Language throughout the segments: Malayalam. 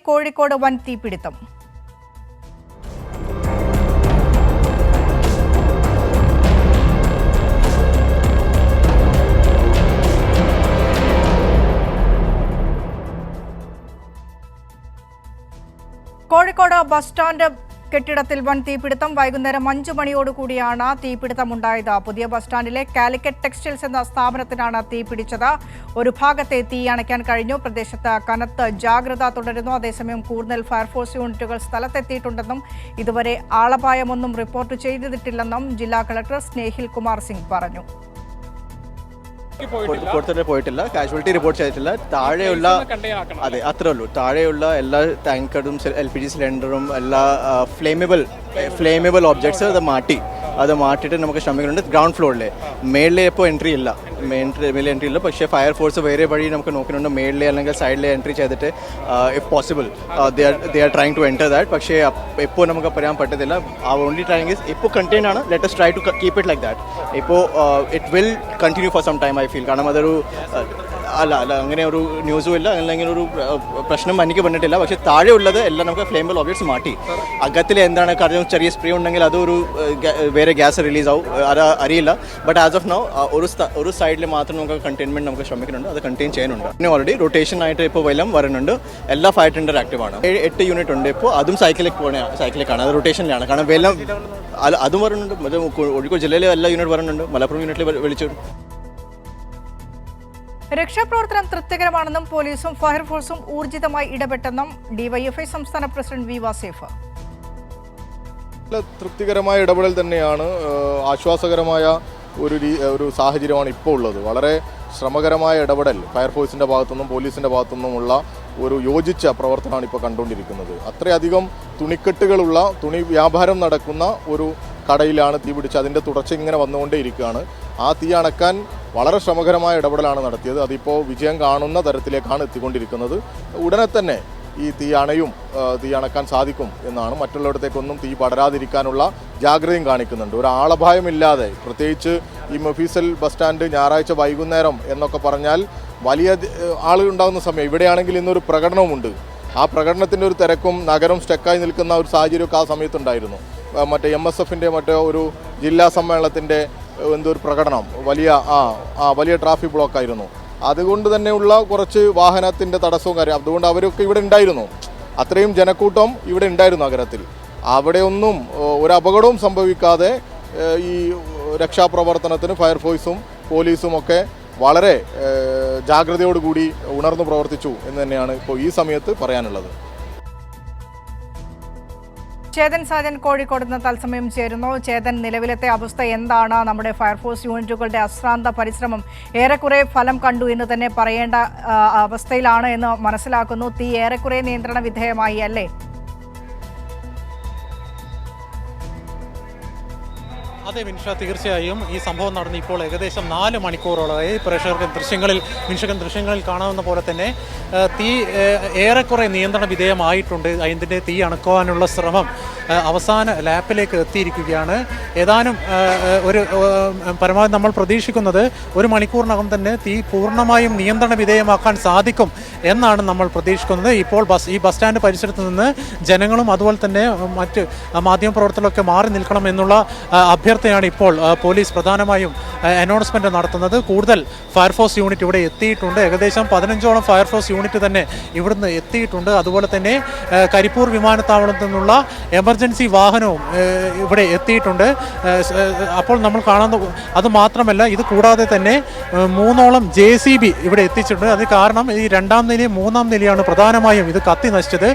കോഴിക്കോട് വൻ തീപിടുത്തം. കോഴിക്കോട് ബസ് സ്റ്റാൻഡ് കെട്ടിടത്തിൽ വൻ തീപിടുത്തം. വൈകുന്നേരം 5 മണിയോടുകൂടിയാണ് തീപിടുത്തമുണ്ടായത്. പുതിയ ബസ് സ്റ്റാൻഡിലെ കാലിക്കറ്റ് ടെക്സ്റ്റൈൽസ് എന്ന സ്ഥാപനത്തിനാണ് തീപിടിച്ചത്. ഒരു ഭാഗത്തെ തീ അണയ്ക്കാൻ കഴിഞ്ഞു. പ്രദേശത്ത് കനത്ത ജാഗ്രത തുടരുന്നു. അതേസമയം കൂടുതൽ ഫയർഫോഴ്സ് യൂണിറ്റുകൾ സ്ഥലത്തെത്തിയിട്ടുണ്ടെന്നും ഇതുവരെ ആളപായമൊന്നും റിപ്പോർട്ട് ചെയ്തിട്ടില്ലെന്നും ജില്ലാ കളക്ടർ സ്നേഹിൽ കുമാർ സിംഗ് പറഞ്ഞു. പോയിട്ടില്ല, കാഷ്വാലിറ്റി റിപ്പോർട്ട് ചെയ്തിട്ടില്ല. താഴെയുള്ള അതെ അത്രേ ഉള്ളൂ. താഴെയുള്ള എല്ലാ ടാങ്കറും LPG സിലിണ്ടറും എല്ലാ ഫ്ലേമബിൾ ഒബ്ജക്ട്സ് അത് മാറ്റിയിട്ട് നമുക്ക് ശ്രമിക്കുന്നുണ്ട്. ഗ്രൗണ്ട് ഫ്ലോറിലെ മേളിലെ ഇപ്പോൾ എൻട്രി ഇല്ല, മേലെ എൻട്രി ഇല്ല. പക്ഷേ ഫയർഫോഴ്സ് വേറെ വഴി നമുക്ക് നോക്കുന്നുണ്ട്. മേളിലെ അല്ലെങ്കിൽ സൈഡിലെ എൻട്രി ചെയ്തിട്ട് if possible they are trying to enter that. പക്ഷേ ഇപ്പോൾ നമുക്ക് പറയാൻ പറ്റത്തില്ല. ആ ഓൺലി ട്രൈങ് ഇസ് ഇപ്പോൾ കണ്ടെയ്ൻ ആണ്. Let us try to keep it like that. ഇപ്പോൾ it will continue for some time I feel. കാരണം അതൊരു അല്ല അങ്ങനെ ഒരു ന്യൂസും ഇല്ല, അല്ലെങ്കിൽ ഒരു പ്രശ്നം എനിക്ക് വന്നിട്ടില്ല. പക്ഷേ താഴെ ഉള്ളത് എല്ലാം നമുക്ക് ഫ്ലേമബിൾ ഒബ്ജക്ട്സ് മാറ്റി. അകത്തിൽ എന്താണ് കാര്യം, ചെറിയ സ്പ്രേ ഉണ്ടെങ്കിൽ അതൊരു വേറെ ഗ്യാസ് റിലീസ് ആവും, അത് അറിയില്ല. ബട്ട് ആസ് ഓഫ് നൗ ഒരു സൈഡിൽ മാത്രം നമുക്ക് കണ്ടെയ്ൻമെൻറ്റ് നമുക്ക് ശ്രമിക്കുന്നുണ്ട്, അത് കണ്ടെയ്ൻ ചെയ്യുന്നുണ്ട്. പിന്നെ ഓൾറെഡി റൊട്ടേഷൻ ആയിട്ട് ഇപ്പോൾ വെല്ലം വരുന്നുണ്ട്. എല്ലാ ഫയർ ടെൻഡർ ആക്റ്റീവ് ആണ്. 8 യൂണിറ്റ് ഉണ്ട് ഇപ്പോൾ. അതും സൈക്കിളിലേക്കാണ്, അത് റൊട്ടേഷനിലാണ്. കാരണം വെല്ലം അതും വരുന്നുണ്ട്. കോഴിക്കോട് ജില്ലയിലെ എല്ലാ യൂണിറ്റ് വരുന്നുണ്ട്. മലപ്പുറം യൂണിറ്റിൽ വിളിച്ചു. രക്ഷാപ്രവർത്തനം തൃപ്തികരമാണെന്നും പോലീസും ഫയർഫോഴ്സും ഊർജിതമായി ഇടപെട്ടെന്നും ഡിവൈഎഫ്ഐ സംസ്ഥാന പ്രസിഡന്റ് വി വാസേഫ്. തൃപ്തികരമായ ഇടപെടൽ തന്നെയാണ്. ആശ്വാസകരമായ ഒരു സാഹചര്യമാണ് ഇപ്പോൾ ഉള്ളത്. വളരെ ശ്രമകരമായ ഇടപെടൽ ഫയർഫോഴ്സിൻ്റെ ഭാഗത്തുനിന്നും പോലീസിൻ്റെ ഭാഗത്തുനിന്നുമുള്ള ഒരു യോജിച്ച പ്രവർത്തനമാണ് ഇപ്പോൾ കണ്ടുകൊണ്ടിരിക്കുന്നത്. അത്രയധികം തുണിക്കെട്ടുകളുള്ള തുണി വ്യാപാരം നടക്കുന്ന ഒരു കടയിലാണ് തീ പിടിച്ച്. അതിൻ്റെ തുടർച്ച ഇങ്ങനെ വന്നുകൊണ്ടേയിരിക്കുകയാണ്. ആ തീ അണക്കാൻ വളരെ ശ്രമകരമായ ഇടപെടലാണ് നടത്തിയത്. അതിപ്പോൾ വിജയം കാണുന്ന തരത്തിലേക്കാണ് എത്തിക്കൊണ്ടിരിക്കുന്നത്. ഉടനെ തന്നെ ഈ തീ അണക്കാൻ സാധിക്കും എന്നാണ്. മറ്റുള്ളിടത്തേക്കൊന്നും തീ പടരാതിരിക്കാനുള്ള ജാഗ്രതയും കാണിക്കുന്നുണ്ട്. ഒരു ആളപായമില്ലാതെ, പ്രത്യേകിച്ച് ഈ മൊഫീസൽ ബസ് സ്റ്റാൻഡ് ഞായറാഴ്ച വൈകുന്നേരം എന്നൊക്കെ പറഞ്ഞാൽ വലിയ ആളുകളുണ്ടാകുന്ന സമയം. ഇവിടെയാണെങ്കിൽ ഇന്നൊരു പ്രകടനവുമുണ്ട്. ആ പ്രകടനത്തിൻ്റെ ഒരു തിരക്കും നഗരം സ്റ്റക്കായി നിൽക്കുന്ന ഒരു സാഹചര്യമൊക്കെ ആ സമയത്തുണ്ടായിരുന്നു. മറ്റേ MSFൻ്റെ ഒരു ജില്ലാ സമ്മേളനത്തിൻ്റെ എന്തൊരു പ്രകടനം, വലിയ ട്രാഫിക് ബ്ലോക്കായിരുന്നു. അതുകൊണ്ട് തന്നെയുള്ള കുറച്ച് വാഹനത്തിൻ്റെ തടസ്സവും കാര്യം. അതുകൊണ്ട് അവരൊക്കെ ഇവിടെ ഉണ്ടായിരുന്നു. അത്രയും ജനക്കൂട്ടം ഇവിടെ ഉണ്ടായിരുന്നു നഗരത്തിൽ. അവിടെയൊന്നും ഒരു അപകടവും സംഭവിക്കാതെ ഈ രക്ഷാപ്രവർത്തനത്തിന് ഫയർഫോഴ്സും പോലീസും ഒക്കെ വളരെ ജാഗ്രതയോടുകൂടി ഉണർന്നു പ്രവർത്തിച്ചു എന്ന് തന്നെയാണ് ഇപ്പോൾ ഈ സമയത്ത് പറയാനുള്ളത്. ചേതൻ സാജൻ കോഴിക്കോട് നിന്ന് തത്സമയം ചേരുന്നു. ചേതൻ, നിലവിലത്തെ അവസ്ഥ എന്താണ്? നമ്മുടെ ഫയർഫോഴ്സ് യൂണിറ്റുകളുടെ അശ്രാന്ത പരിശ്രമം ഏറെക്കുറെ ഫലം കണ്ടു എന്ന് തന്നെ പറയേണ്ട അവസ്ഥയിലാണ് എന്ന് മനസ്സിലാക്കുന്നു. തീ ഏറെക്കുറെ നിയന്ത്രണ വിധേയമായി അല്ലേ? അതെ മിൻഷ, തീർച്ചയായും ഈ സംഭവം നടന്ന് ഇപ്പോൾ ഏകദേശം 4 മണിക്കൂറോളമായി. പ്രേക്ഷകർക്ക് ദൃശ്യങ്ങളിൽ കാണാവുന്ന പോലെ തന്നെ തീ ഏറെക്കുറെ നിയന്ത്രണ വിധേയമായിട്ടുണ്ട്. അതിൻ്റെ തീ അണക്കുവാനുള്ള ശ്രമം അവസാന ലാപ്പിലേക്ക് എത്തിയിരിക്കുകയാണ്. ഏതാനും പരമാവധി നമ്മൾ പ്രതീക്ഷിക്കുന്നത് 1 മണിക്കൂറിനകം തന്നെ തീ പൂർണ്ണമായും നിയന്ത്രണ വിധേയമാക്കാൻ സാധിക്കും എന്നാണ് നമ്മൾ പ്രതീക്ഷിക്കുന്നത്. ഇപ്പോൾ ഈ ബസ് സ്റ്റാൻഡ് പരിസരത്ത് നിന്ന് ജനങ്ങളും അതുപോലെ തന്നെ മറ്റ് മാധ്യമപ്രവർത്തകരൊക്കെ മാറി നിൽക്കണം എന്നുള്ള അഭ്യർത്ഥനയാണ് ഇപ്പോൾ പോലീസ് പ്രധാനമായും അനൗൺസ്മെൻറ്റ് നടത്തുന്നത്. കൂടുതൽ ഫയർഫോഴ്സ് യൂണിറ്റ് ഇവിടെ എത്തിയിട്ടുണ്ട്. ഏകദേശം 15ഓളം ഫയർഫോഴ്സ് യൂണിറ്റ് തന്നെ ഇവിടുന്ന് എത്തിയിട്ടുണ്ട്. അതുപോലെ തന്നെ കരിപ്പൂർ വിമാനത്താവളത്തിൽ നിന്നുള്ള എമർജൻസി വാഹനവും ഇവിടെ എത്തിയിട്ടുണ്ട്. അപ്പോൾ നമ്മൾ കാണുന്ന അത് മാത്രമല്ല, ഇത് കൂടാതെ തന്നെ 3ഓളം JCB ഇവിടെ എത്തിച്ചിട്ടുണ്ട്. അത് കാരണം ഈ 2ാം നിലയും 3ാം നിലയാണ് പ്രധാനമായും ഇത് കത്തി നശിച്ചത്.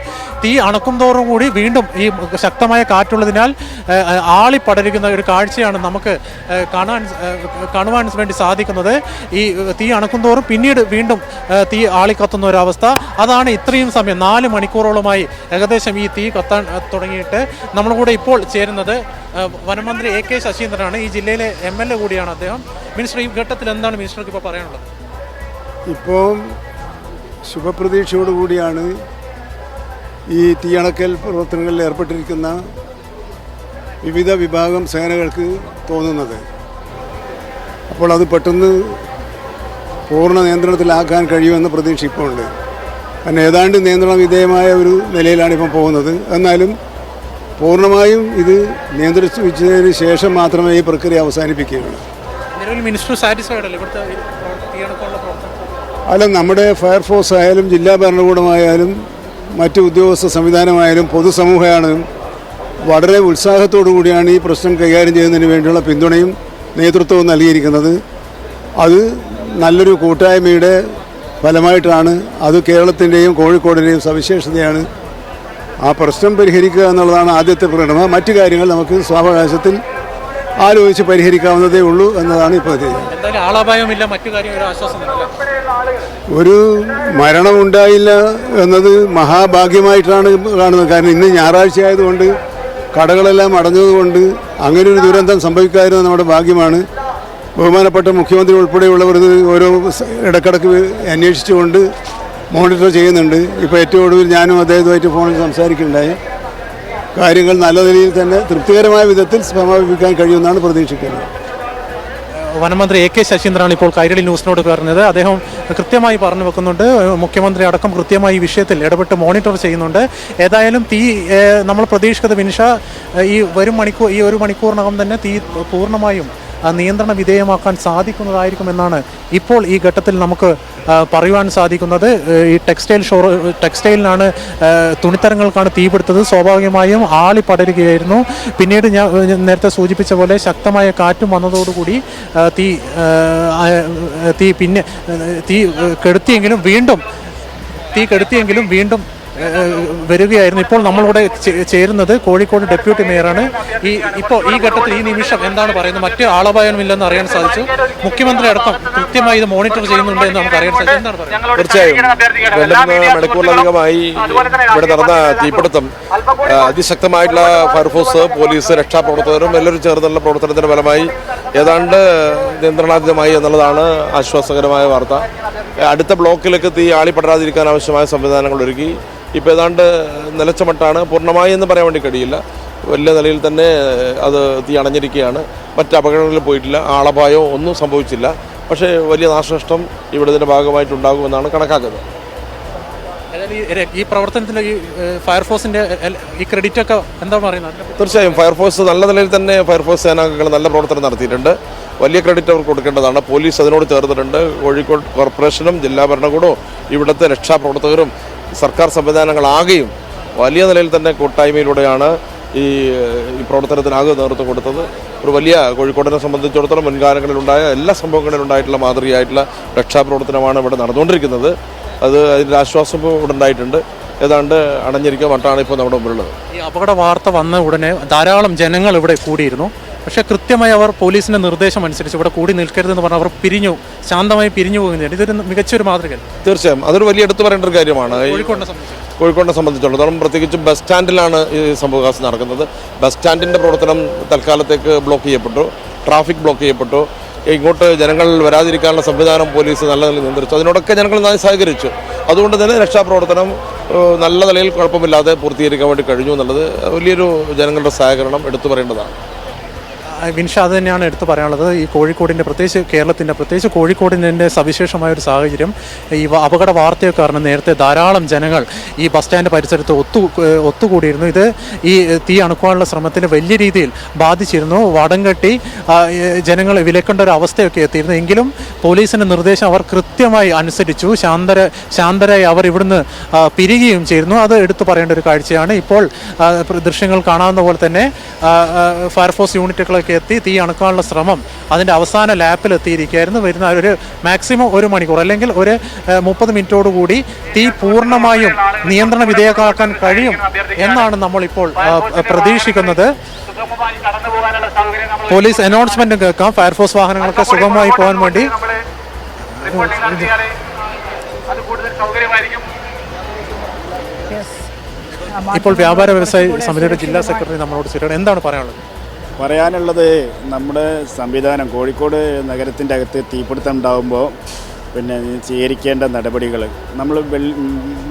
തീ അണക്കും തോറും കൂടി വീണ്ടും ഈ ശക്തമായ കാറ്റുള്ളതിനാൽ ആളിപ്പടരുന്ന ഒരു കാഴ്ചയാണ് നമുക്ക് കാണുവാൻ വേണ്ടി സാധിക്കുന്നത്. ഈ തീ അണക്കുന്തോറും പിന്നീട് വീണ്ടും തീ ആളിക്കത്തുന്ന ഒരവസ്ഥ. അതാണ് ഇത്രയും സമയം 4 മണിക്കൂറോളമായി ഏകദേശം ഈ തീ കത്താൻ തുടങ്ങിയിട്ട്. നമ്മുടെ കൂടെ ഇപ്പോൾ ചേരുന്നത് വനമന്ത്രി AK ശശീന്ദ്രനാണ്. ഈ ജില്ലയിലെ MLA കൂടിയാണ് അദ്ദേഹം. മിനിസ്റ്റർ, ഈ ഘട്ടത്തിൽ എന്താണ് മിനിസ്റ്റർക്ക് ഇപ്പോൾ പറയാനുള്ളത്? ഇപ്പോൾ ശുഭപ്രതീക്ഷയോടുകൂടിയാണ് ഈ തീയണക്കൽ പ്രവർത്തനങ്ങളിൽ ഏർപ്പെട്ടിരിക്കുന്ന വിവിധ വിഭാഗം സേനകൾക്ക് തോന്നുന്നത്. അപ്പോൾ അത് പെട്ടെന്ന് പൂർണ്ണ നിയന്ത്രണത്തിലാക്കാൻ കഴിയുമെന്ന പ്രതീക്ഷ ഇപ്പോൾ ഉണ്ട്. കാരണം ഏതാണ്ട് നിയന്ത്രണ വിധേയമായ ഒരു നിലയിലാണ് ഇപ്പം പോകുന്നത്. എന്നാലും പൂർണ്ണമായും ഇത് നിയന്ത്രിച്ചു വെച്ചതിന് ശേഷം മാത്രമേ ഈ പ്രക്രിയ അവസാനിപ്പിക്കുകയുള്ളൂ. നിലവിൽ മിനിസ്റ്റർ സാറ്റിസ്ഫൈഡ് അല്ലേ ഇവിടുത്തെ തീയണക്കുള്ള പ്രവർത്തനം? അല്ല, നമ്മുടെ ഫയർഫോഴ്സ് ആയാലും ജില്ലാ ഭരണകൂടമായാലും മറ്റ് ഉദ്യോഗസ്ഥ സംവിധാനമായാലും പൊതുസമൂഹമായാലും വളരെ ഉത്സാഹത്തോടു കൂടിയാണ് ഈ പ്രശ്നം കൈകാര്യം ചെയ്യുന്നതിന് വേണ്ടിയുള്ള പിന്തുണയും നേതൃത്വവും നൽകിയിരിക്കുന്നത്. അത് നല്ലൊരു കൂട്ടായ്മയുടെ ഫലമായിട്ടാണ്. അത് കേരളത്തിൻ്റെയും കോഴിക്കോടിൻ്റെയും സവിശേഷതയാണ്. ആ പ്രശ്നം പരിഹരിക്കുക എന്നുള്ളതാണ് ആദ്യത്തെ പ്രകടനം. മറ്റു കാര്യങ്ങൾ നമുക്ക് സ്വാവകാശത്തിൽ ആലോചിച്ച് പരിഹരിക്കാവുന്നതേ ഉള്ളൂ എന്നതാണ് ഇപ്പോൾ എന്തായാലും ആളപായമില്ല, മറ്റു കാര്യം ഒരു ആശ്വാസം. ഒരു മരണമുണ്ടായില്ല എന്നത് മഹാഭാഗ്യമായിട്ടാണ് കാണുന്നത്. കാരണം ഇന്ന് ഞായറാഴ്ച ആയതുകൊണ്ട് കടകളെല്ലാം അടഞ്ഞതുകൊണ്ട് അങ്ങനെ ഒരു ദുരന്തം സംഭവിക്കാതിരുന്നത് നമ്മുടെ ഭാഗ്യമാണ്. ബഹുമാനപ്പെട്ട മുഖ്യമന്ത്രി ഉൾപ്പെടെയുള്ളവർ ഇത് ഓരോ ഇടക്കിടക്ക് അന്വേഷിച്ചുകൊണ്ട് മോണിറ്റർ ചെയ്യുന്നുണ്ട്. ഇപ്പോൾ ഏറ്റവും ഒടുവിൽ ഞാനും അദ്ദേഹത്തുമായിട്ട് ഫോണിൽ സംസാരിക്കുകയുണ്ടായി. കാര്യങ്ങൾ നല്ല നിലയിൽ തന്നെ തൃപ്തികരമായ വിധത്തിൽ സമാപിപ്പിക്കാൻ കഴിയുമെന്നാണ് പ്രതീക്ഷിക്കുന്നത്. വനമന്ത്രി AK ശശീന്ദ്രനാണ് ഇപ്പോൾ കൈരളി ന്യൂസിനോട് പറഞ്ഞത്. അദ്ദേഹം കൃത്യമായി പറഞ്ഞു വെക്കുന്നുണ്ട്, മുഖ്യമന്ത്രി അടക്കം കൃത്യമായി ഈ വിഷയത്തിൽ ഇടപെട്ട് മോണിറ്റർ ചെയ്യുന്നുണ്ട്. ഏതായാലും തീ നമ്മൾ പ്രതീക്ഷിക്കുന്നത് വിനിഷ ഈ ഒരു മണിക്കൂറിനകം തന്നെ തീ പൂർണ്ണമായും നിയന്ത്രണ വിധേയമാക്കാൻ സാധിക്കുന്നതായിരിക്കുമെന്നാണ് ഇപ്പോൾ ഈ ഘട്ടത്തിൽ നമുക്ക് പറയുവാൻ സാധിക്കുന്നത്. ഈ ടെക്സ്റ്റൈലിനാണ് തുണിത്തരങ്ങൾക്കാണ് തീപിടുത്തത്. സ്വാഭാവികമായും ആളി പടരുകയായിരുന്നു. പിന്നീട് ഞാൻ നേരത്തെ സൂചിപ്പിച്ച പോലെ ശക്തമായ കാറ്റും വന്നതോടുകൂടി തീ കെടുത്തിയെങ്കിലും വീണ്ടും വരികയായിരുന്നു. ഇപ്പോൾ നമ്മളിവിടെ ചേരുന്നത് കോഴിക്കോട് ഡെപ്യൂട്ടി മേയറാണ്. ഇപ്പോൾ ഈ ഘട്ടത്തിൽ ഈ നിമിഷം എന്താണ് പറയുന്നത്? മറ്റ് ആളപായമില്ലെന്ന് അറിയാൻ സാധിച്ചു. മുഖ്യമന്ത്രി അടക്കം കൃത്യമായി ഇത് മോണിറ്റർ ചെയ്യുന്നുണ്ട് എന്ന് നമുക്ക് അറിയാൻ സാധിച്ചു. എന്താണ് പറയുന്നത്? തീർച്ചയായും മണിക്കൂറിലധികമായി ഇവിടെ നടന്ന തീപിടുത്തം അതിശക്തമായിട്ടുള്ള ഫയർഫോഴ്സ്, പോലീസ്, രക്ഷാപ്രവർത്തകരും എല്ലാവരും ചേർന്നുള്ള പ്രവർത്തനത്തിന്റെ ഫലമായി ഏതാണ്ട് നിയന്ത്രണാതീതമായി എന്നുള്ളതാണ് ആശ്വാസകരമായ വാർത്ത. അടുത്ത ബ്ലോക്കിലേക്ക് തീ ആളിപ്പടരാതിരിക്കാൻ ആവശ്യമായ സംവിധാനങ്ങൾ ഒരുക്കി. ഇപ്പോൾ ഏതാണ്ട് നിലച്ച മട്ടാണ്. പൂർണ്ണമായി എന്ന് പറയാൻ വേണ്ടി കഴിയില്ല. വലിയ നിലയിൽ തന്നെ അത് തീ അണഞ്ഞിരിക്കുകയാണ്. മറ്റ് അപകടങ്ങളിൽ പോയിട്ടില്ല, ആളപായമോ ഒന്നും സംഭവിച്ചില്ല. പക്ഷേ വലിയ നാശനഷ്ടം ഇവിടെ ഇതിൻ്റെ ഭാഗമായിട്ടുണ്ടാകുമെന്നാണ് കണക്കാക്കുന്നത്. ഈ പ്രവർത്തനത്തിൽ ഈ ഫയർഫോഴ്സിന്റെ ഈ ക്രെഡിറ്റ് ഒക്കെ എന്താ പറയുന്നത്? തീർച്ചയായും ഫയർഫോഴ്സ് നല്ല നിലയിൽ തന്നെ ഫയർഫോഴ്സ് സേനാംഗങ്ങൾ നല്ല പ്രവർത്തനം നടത്തിയിട്ടുണ്ട്. വലിയ ക്രെഡിറ്റ് അവർക്ക് കൊടുക്കേണ്ടതാണ്. പോലീസ് അതിനോട് ചേർന്നിട്ടുണ്ട്. കോഴിക്കോട് കോർപ്പറേഷനും ജില്ലാ ഭരണകൂടവും ഇവിടുത്തെ രക്ഷാപ്രവർത്തകരും സർക്കാർ സംവിധാനങ്ങളാകെയും വലിയ നിലയിൽ തന്നെ കൂട്ടായ്മയിലൂടെയാണ് ഈ പ്രവർത്തനത്തിനാകെ നേതൃത്വം കൊടുത്തത്. ഒരു വലിയ കോഴിക്കോടിനെ സംബന്ധിച്ചിടത്തോളം മുൻകാലങ്ങളിലുണ്ടായ എല്ലാ സംഭവങ്ങളിലുണ്ടായിട്ടുള്ള മാതൃകയായിട്ടുള്ള രക്ഷാപ്രവർത്തനമാണ് ഇവിടെ നടന്നുകൊണ്ടിരിക്കുന്നത്. അതിൻ്റെ ആശ്വാസം ഇവിടെ ഉണ്ടായിട്ടുണ്ട്. ഏതാണ്ട് അണഞ്ഞിരിക്കുക മട്ടാണ് ഇപ്പോൾ നമ്മുടെ മുമ്പിലുള്ളത്. ഈ അപകട വാർത്ത വന്ന ഉടനെ ധാരാളം ജനങ്ങൾ ഇവിടെ കൂടിയിരുന്നു. പക്ഷേ കൃത്യമായി അവർ പോലീസിൻ്റെ നിർദ്ദേശം അനുസരിച്ച് ഇവിടെ കൂടി നിൽക്കരുതെന്ന് പറഞ്ഞാൽ അവർ ശാന്തമായി പിരിഞ്ഞു പോകുന്നതാണ്. ഇതൊരു മികച്ചൊരു മാതൃക. തീർച്ചയായും അതൊരു വലിയ എടുത്തു പറയേണ്ട ഒരു കാര്യമാണ്. കോഴിക്കോടിനെ സംബന്ധിച്ചിടത്തോളം പ്രത്യേകിച്ചും ബസ് സ്റ്റാൻഡിലാണ് ഈ സംഭവവികാസം നടക്കുന്നത്. ബസ് സ്റ്റാൻഡിൻ്റെ പ്രവർത്തനം തൽക്കാലത്തേക്ക് ബ്ലോക്ക് ചെയ്യപ്പെട്ടു, ട്രാഫിക് ബ്ലോക്ക് ചെയ്യപ്പെട്ടു. ഇങ്ങോട്ട് ജനങ്ങൾ വരാതിരിക്കാനുള്ള സംവിധാനം പോലീസ് നല്ല നിലയിൽ നിയന്ത്രിച്ചു. അതിനോടൊക്കെ ജനങ്ങൾ നന്നായി സഹകരിച്ചു. അതുകൊണ്ട് തന്നെ രക്ഷാപ്രവർത്തനം നല്ല നിലയിൽ കുഴപ്പമില്ലാതെ പൂർത്തീകരിക്കാൻ വേണ്ടി കഴിഞ്ഞു എന്നുള്ളത് വലിയൊരു ജനങ്ങളുടെ സഹകരണം എടുത്തു പറയേണ്ടതാണ്. വിൻഷ അത് തന്നെയാണ് എടുത്തു പറയാനുള്ളത്. ഈ കോഴിക്കോടിൻ്റെ പ്രത്യേകിച്ച് കോഴിക്കോടിൻ്റെ സവിശേഷമായൊരു സാഹചര്യം, ഈ അപകട വാർത്തയൊക്കെ കാരണം നേരത്തെ ധാരാളം ജനങ്ങൾ ഈ ബസ് സ്റ്റാൻഡ് പരിസരത്ത് ഒത്തുകൂടിയിരുന്നു. ഇത് ഈ തീ അണുക്കാനുള്ള ശ്രമത്തിന് വലിയ രീതിയിൽ ബാധിച്ചിരുന്നു. വടം കെട്ടി ജനങ്ങൾ വിലക്കേണ്ട ഒരു അവസ്ഥയൊക്കെ എത്തിയിരുന്നു. എങ്കിലും പോലീസിൻ്റെ നിർദ്ദേശം അവർ കൃത്യമായി അനുസരിച്ചു. ശാന്തരായി അവർ ഇവിടുന്ന് പിരിയുകയും ചെയ്തിരുന്നു. അത് എടുത്തു പറയേണ്ട ഒരു കാഴ്ചയാണ്. ഇപ്പോൾ ദൃശ്യങ്ങൾ കാണാവുന്ന പോലെ തന്നെ ഫയർഫോഴ്സ് യൂണിറ്റുകളൊക്കെ എത്തി തീ അണക്കാനുള്ള ശ്രമം അതിൻ്റെ അവസാന ലാപ്പിലെത്തിയിരിക്കുകയായിരുന്നു. വരുന്ന ഒരു മാക്സിമം 1 മണിക്കൂർ അല്ലെങ്കിൽ ഒരു 30 മിനിറ്റോടുകൂടി തീ പൂർണ്ണമായും നിയന്ത്രണ വിധേയമാക്കാൻ കഴിയും എന്നാണ് നമ്മളിപ്പോൾ പ്രതീക്ഷിക്കുന്നത്. പോലീസ് അനൗൺസ്മെൻറ്റും കേൾക്കാം. ഫയർഫോഴ്സ് വാഹനങ്ങളൊക്കെ സുഗമമായി പോകാൻ വേണ്ടി ഇപ്പോൾ വ്യാപാര വ്യവസായ സമിതിയുടെ ജില്ലാ സെക്രട്ടറി നമ്മളോട് ചേരുകയാണ്. എന്താണ് പറയാനുള്ളത്? നമ്മുടെ സംവിധാനം കോഴിക്കോട് നഗരത്തിൻ്റെ അകത്ത് തീപിടുത്തം ഉണ്ടാകുമ്പോൾ സ്വീകരിക്കേണ്ട നടപടികൾ നമ്മൾ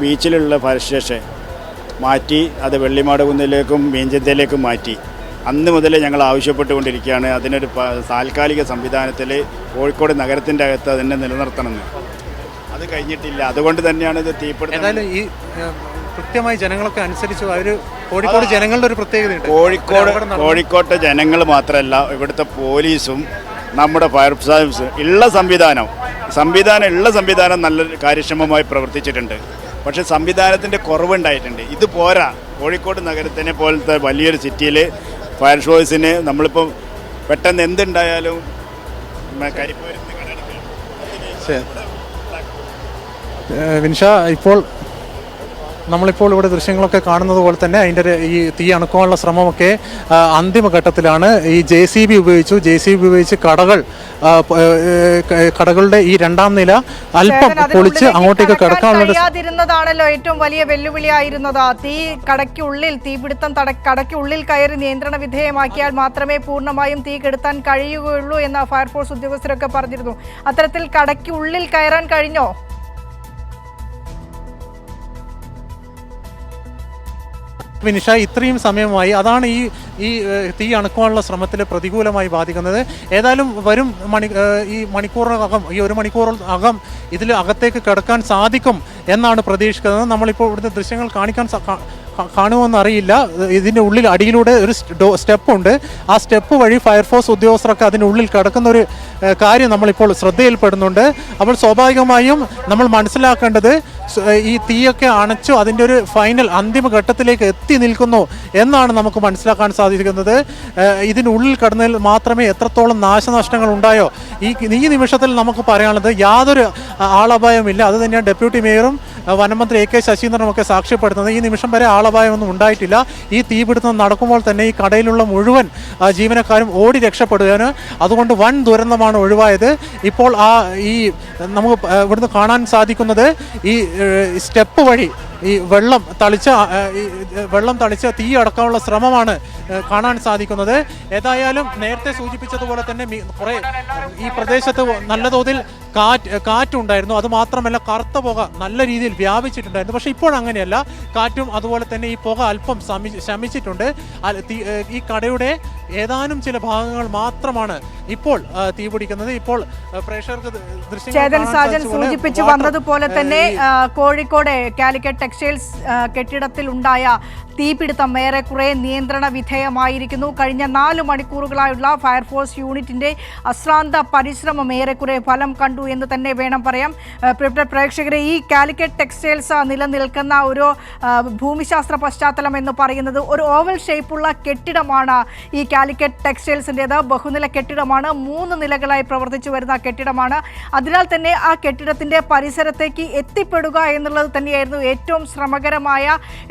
ബീച്ചിലുള്ള ഫയർ സ്റ്റേഷൻ മാറ്റി അത് വെള്ളിമാട് കുന്നിലേക്കും മീഞ്ചന്തയിലേക്കും മാറ്റി. അന്ന് മുതൽ ഞങ്ങൾ ആവശ്യപ്പെട്ടുകൊണ്ടിരിക്കുകയാണ് അതിനൊരു താൽക്കാലിക സംവിധാനത്തിൽ കോഴിക്കോട് നഗരത്തിൻ്റെ അകത്ത് അതിനെ നിലനിർത്തണമെന്ന്. അത് കഴിഞ്ഞിട്ടില്ല. അതുകൊണ്ട് തന്നെയാണ് ഇത് തീപിടുത്തം. ഏതായാലും ഈ കൃത്യമായി ജനങ്ങളൊക്കെ അനുസരിച്ച് അവർ കോഴിക്കോട് ജനങ്ങളുടെ ഒരു പ്രത്യേകതയുണ്ട്. കോഴിക്കോട്ടെ ജനങ്ങൾ മാത്രമല്ല, ഇവിടുത്തെ പോലീസും നമ്മുടെ ഫയർ സർവീസ് ഉള്ള സംവിധാനം നല്ല കാര്യക്ഷമമായി പ്രവർത്തിച്ചിട്ടുണ്ട്. പക്ഷേ സംവിധാനത്തിൻ്റെ കുറവുണ്ടായിട്ടുണ്ട്. ഇത് പോരാ. കോഴിക്കോട് നഗരത്തിനെ പോലത്തെ വലിയൊരു സിറ്റിയിൽ ഫയർ ഫോഴ്സിന് നമ്മളിപ്പോൾ പെട്ടെന്ന് എന്തുണ്ടായാലും വിൻഷ, നമ്മളിപ്പോൾ ഇവിടെ ദൃശ്യങ്ങളൊക്കെ കാണുന്നത് പോലെ തന്നെ അതിൻ്റെ ഈ തീ അണക്കാനുള്ള ശ്രമമൊക്കെ അന്തിമഘട്ടത്തിലാണ്. ഈ JCB ഉപയോഗിച്ച് കടകളുടെ ഈ രണ്ടാം നില അല്പം പൊളിച്ച് അങ്ങോട്ടേക്ക് കടക്കാനുള്ളതാണല്ലോ ഏറ്റവും വലിയ വെല്ലുവിളിയായിരുന്നത്. കടയ്ക്കുള്ളിൽ തീപിടുത്തം കടയ്ക്കുള്ളിൽ കയറി നിയന്ത്രണ വിധേയമാക്കിയാൽ മാത്രമേ പൂർണ്ണമായും തീ കെടുത്താൻ കഴിയുകയുള്ളൂ എന്ന് ഫയർഫോഴ്സ് ഉദ്യോഗസ്ഥരൊക്കെ പറഞ്ഞിരുന്നു. അത്തരത്തിൽ കടയ്ക്കുള്ളിൽ കയറാൻ കഴിഞ്ഞോ? വിനിഷ, ഇത്രയും സമയമായി അതാണ് ഈ തീ അണക്കുവാനുള്ള ശ്രമത്തിൽ പ്രതികൂലമായി ബാധിക്കുന്നത്. ഏതായാലും വരും ഈ മണിക്കൂറിനകം, ഈ 1 മണിക്കൂറിനകം ഇതിൽ അകത്തേക്ക് കിടക്കാൻ സാധിക്കും എന്നാണ് പ്രതീക്ഷിക്കുന്നത്. നമ്മളിപ്പോൾ ഇവിടുത്തെ ദൃശ്യങ്ങൾ കാണുമെന്നറിയില്ല. ഇതിൻ്റെ ഉള്ളിൽ അടിയിലൂടെ ഒരു സ്റ്റെപ്പ് ഉണ്ട്. ആ സ്റ്റെപ്പ് വഴി ഫയർഫോഴ്സ് ഉദ്യോഗസ്ഥരൊക്കെ അതിനുള്ളിൽ കിടക്കുന്ന ഒരു കാര്യം നമ്മളിപ്പോൾ ശ്രദ്ധയിൽപ്പെടുന്നുണ്ട്. അപ്പോൾ സ്വാഭാവികമായും നമ്മൾ മനസ്സിലാക്കേണ്ടത് ഈ തീയൊക്കെ അണച്ചു അതിൻ്റെ ഒരു ഫൈനൽ അന്തിമഘട്ടത്തിലേക്ക് എത്തി നിൽക്കുന്നു എന്നാണ് നമുക്ക് മനസ്സിലാക്കാൻ സാധിക്കുന്നത്. ഇതിനുള്ളിൽ കടന്നതിൽ മാത്രമേ എത്രത്തോളം നാശനഷ്ടങ്ങൾ ഉണ്ടായോ ഈ നിമിഷത്തിൽ നമുക്ക് പറയാനുള്ളത് യാതൊരു ആളപായമില്ല. അത് തന്നെയാണ് ഡെപ്യൂട്ടി മേയറും വനമന്ത്രി AK ശശീന്ദ്രനുമൊക്കെ സാക്ഷ്യപ്പെടുത്തുന്നത്. ഈ നിമിഷം വരെ ആളപായമൊന്നും ഉണ്ടായിട്ടില്ല. ഈ തീപിടുത്തം നടക്കുമ്പോൾ തന്നെ ഈ കടയിലുള്ള മുഴുവൻ ജീവനക്കാരും ഓടി രക്ഷപ്പെടുകയാണ്. അതുകൊണ്ട് വൻ ദുരന്തമാണ് ഒഴിവായത്. ഇപ്പോൾ നമുക്ക് ഇവിടുന്ന് കാണാൻ സാധിക്കുന്നത് ഈ സ്റ്റെപ്പ് വഴി ഈ വെള്ളം തളിച്ച തീ അടക്കാനുള്ള ശ്രമമാണ് കാണാൻ സാധിക്കുന്നത്. ഏതായാലും നേരത്തെ സൂചിപ്പിച്ചതുപോലെ തന്നെ കുറേ ഈ പ്രദേശത്ത് നല്ല തോതിൽ കാറ്റുണ്ടായിരുന്നു. അതുമാത്രമല്ല കറുത്ത പുക നല്ല രീതിയിൽ വ്യാപിച്ചിട്ടുണ്ടായിരുന്നു. പക്ഷേ ഇപ്പോഴങ്ങനെയല്ല. കാറ്റും അതുപോലെ തന്നെ ഈ പുക അല്പം ശമിച്ചിട്ടുണ്ട്. ഈ കടയുടെ ഏതാനും ചില ഭാഗങ്ങൾ മാത്രമാണ് ഇപ്പോൾ തീ പിടിക്കുന്നത്. ഇപ്പോൾ പ്രേക്ഷകർക്ക് ദൃശ്യം സൂചിപ്പിച്ചു വന്നതുപോലെ തന്നെ കോഴിക്കോട് കാലിക്കറ്റ് ടെക്സ്റ്റൈൽസ് കെട്ടിടത്തിൽ ഉണ്ടായ തീപിടുത്തം ഏറെക്കുറെ നിയന്ത്രണ വിധേയമായിരിക്കുന്നു. കഴിഞ്ഞ 4 മണിക്കൂറുകളായുള്ള ഫയർഫോഴ്സ് യൂണിറ്റിന്റെ അശ്രാന്ത പരിശ്രമം ഏറെക്കുറെ ഫലം കണ്ടു എന്ന് തന്നെ വേണം പറയാം. പ്രേക്ഷകരെ, ഈ കാലിക്കറ്റ് ടെക്സ്റ്റൈൽസ് നിലനിൽക്കുന്ന ഒരു ഭൂമിശാസ്ത്ര പശ്ചാത്തലം എന്ന് പറയുന്നത് ഒരു ഓവൽ ഷേപ്പുള്ള കെട്ടിടമാണ്. ഈ കാലിക്കറ്റ് ടെക്സ്റ്റൈൽസിൻ്റേത് ബഹുനില കെട്ടിടമാണ്. 3 നിലകളായി പ്രവർത്തിച്ചു വരുന്ന കെട്ടിടമാണ്. അതിനാൽ തന്നെ ആ കെട്ടിടത്തിൻ്റെ പരിസരത്തേക്ക് എത്തിപ്പെടുക എന്നുള്ളത് തന്നെയായിരുന്നു ഏറ്റവും ശ്രമകരമായ,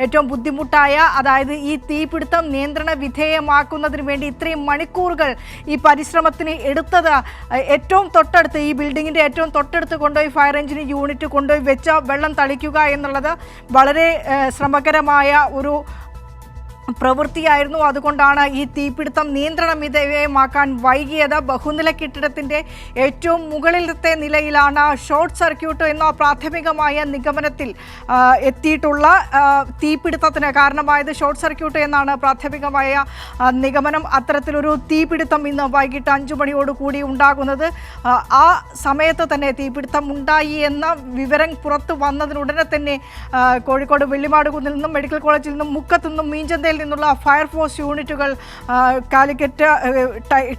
ഏറ്റവും ബുദ്ധിമുട്ടായ, അതായത് ഈ തീപിടുത്തം നിയന്ത്രണ വിധേയമാക്കുന്നതിന് വേണ്ടി ഇത്രയും മണിക്കൂറുകൾ ഈ പരിശ്രമത്തിന് എടുത്തത് ഏറ്റവും തൊട്ടടുത്ത് ഈ ബിൽഡിങ്ങിൻ്റെ ഏറ്റവും തൊട്ടടുത്ത് കൊണ്ടുപോയി ഫയർ എഞ്ചിൻ യൂണിറ്റ് കൊണ്ടുപോയി വെച്ച വെള്ളം തളിക്കുക എന്നുള്ളത് വളരെ ശ്രമകരമായ ഒരു പ്രവൃത്തിയായിരുന്നു. അതുകൊണ്ടാണ് ഈ തീപിടുത്തം നിയന്ത്രണ വിധേയമാക്കാൻ വൈകിയത്. ബഹുനില കെട്ടിടത്തിൻ്റെ ഏറ്റവും മുകളിലത്തെ നിലയിലാണ് ഷോർട്ട് സർക്യൂട്ട് എന്ന പ്രാഥമികമായ നിഗമനത്തിൽ എത്തിയിട്ടുള്ള തീപിടുത്തത്തിന് കാരണമായത് ഷോർട്ട് സർക്യൂട്ട് എന്നാണ് പ്രാഥമികമായ നിഗമനം. അത്തരത്തിലൊരു തീപിടുത്തം ഇന്ന് വൈകിട്ട് 5 മണിയോടുകൂടി ഉണ്ടാകുന്നത്. ആ സമയത്ത് തന്നെ തീപിടുത്തം ഉണ്ടായി എന്ന വിവരം പുറത്തു വന്നതിനുടനെ തന്നെ കോഴിക്കോട് വെള്ളിമാടുകുന്നിൽ നിന്നും മെഡിക്കൽ കോളേജിൽ നിന്നും മുക്കത്തു നിന്നും മീഞ്ചന്തയിൽ നിന്നുള്ള ഫയർഫോഴ്സ് യൂണിറ്റുകൾ കാലിക്കറ്റ്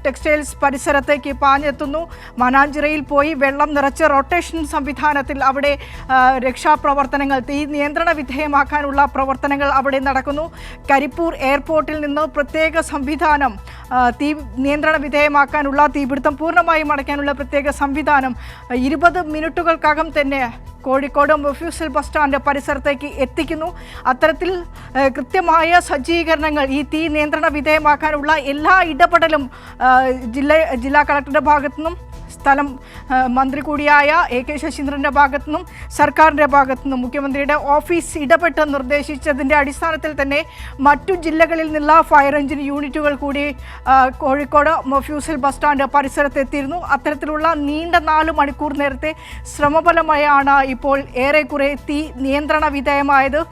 ടെക്സ്റ്റൈൽസ് പരിസരത്തേക്ക് പാഞ്ഞെത്തുന്നു. മാനാഞ്ചിറയിൽ പോയി വെള്ളം നിറച്ച് റൊട്ടേഷൻ സംവിധാനത്തിൽ അവിടെ രക്ഷാപ്രവർത്തനങ്ങൾ, തീ നിയന്ത്രണ വിധേയമാക്കാനുള്ള പ്രവർത്തനങ്ങൾ അവിടെ നടക്കുന്നു. കരിപ്പൂർ എയർപോർട്ടിൽ നിന്ന് പ്രത്യേക സംവിധാനം, തീ നിയന്ത്രണ വിധേയമാക്കാനുള്ള, തീപിടുത്തം പൂർണ്ണമായും അടയ്ക്കാനുള്ള പ്രത്യേക സംവിധാനം 20 മിനിറ്റുകൾക്കകം തന്നെ കോഴിക്കോട് മൊഫ്യൂസൽ ബസ് സ്റ്റാൻഡ് പരിസരത്തേക്ക് എത്തിക്കുന്നു. അത്തരത്തിൽ കൃത്യമായ സജ്ജീകരണങ്ങൾ, ഈ തീ നിയന്ത്രണ വിധേയമാക്കാനുള്ള എല്ലാ ഇടപെടലും ജില്ലാ കളക്ടറുടെ ഭാഗത്തുനിന്നും സ്ഥലം മന്ത്രി കൂടിയായ AK ശശീന്ദ്രൻ്റെ ഭാഗത്തുനിന്നും സർക്കാരിൻ്റെ ഭാഗത്തുനിന്നും മുഖ്യമന്ത്രിയുടെ ഓഫീസ് ഇടപെട്ട് നിർദ്ദേശിച്ചതിൻ്റെ അടിസ്ഥാനത്തിൽ തന്നെ മറ്റു ജില്ലകളിൽ നിന്നുള്ള ഫയർ എഞ്ചിൻ യൂണിറ്റുകൾ കൂടി കോഴിക്കോട് മൊഫ്യൂസൽ ബസ് സ്റ്റാൻഡ് പരിസരത്തെത്തിയിരുന്നു. അത്തരത്തിലുള്ള നീണ്ട 4 മണിക്കൂർ നേരത്തെ ശ്രമഫലമായാണ് ഇപ്പോൾ ഏറെക്കുറെ തീ നിയന്ത്രണ വിധേയമായത്.